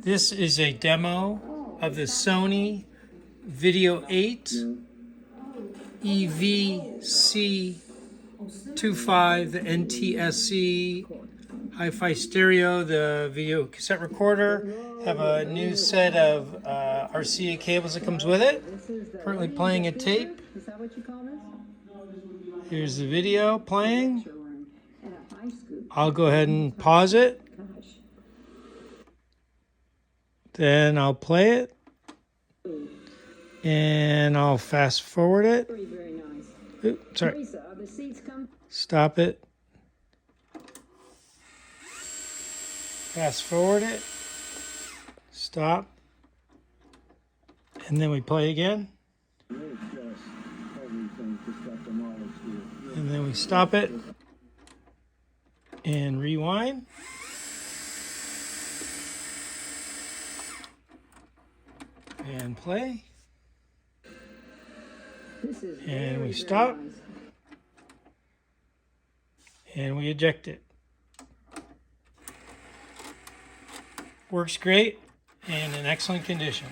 This is a demo of the Sony Video 8 EVC25, the NTSC hi-fi stereo, the video cassette recorder. Have a new set of RCA cables that comes with it. Currently playing a tape. Here's the video playing. I'll go ahead and pause it. Then I'll play it. And I'll fast forward it. Oops, sorry. Stop it. Fast forward it. Stop. And then we play again. And then we stop it. And rewind. And play. And we stop. And we eject it. Works great and in excellent condition.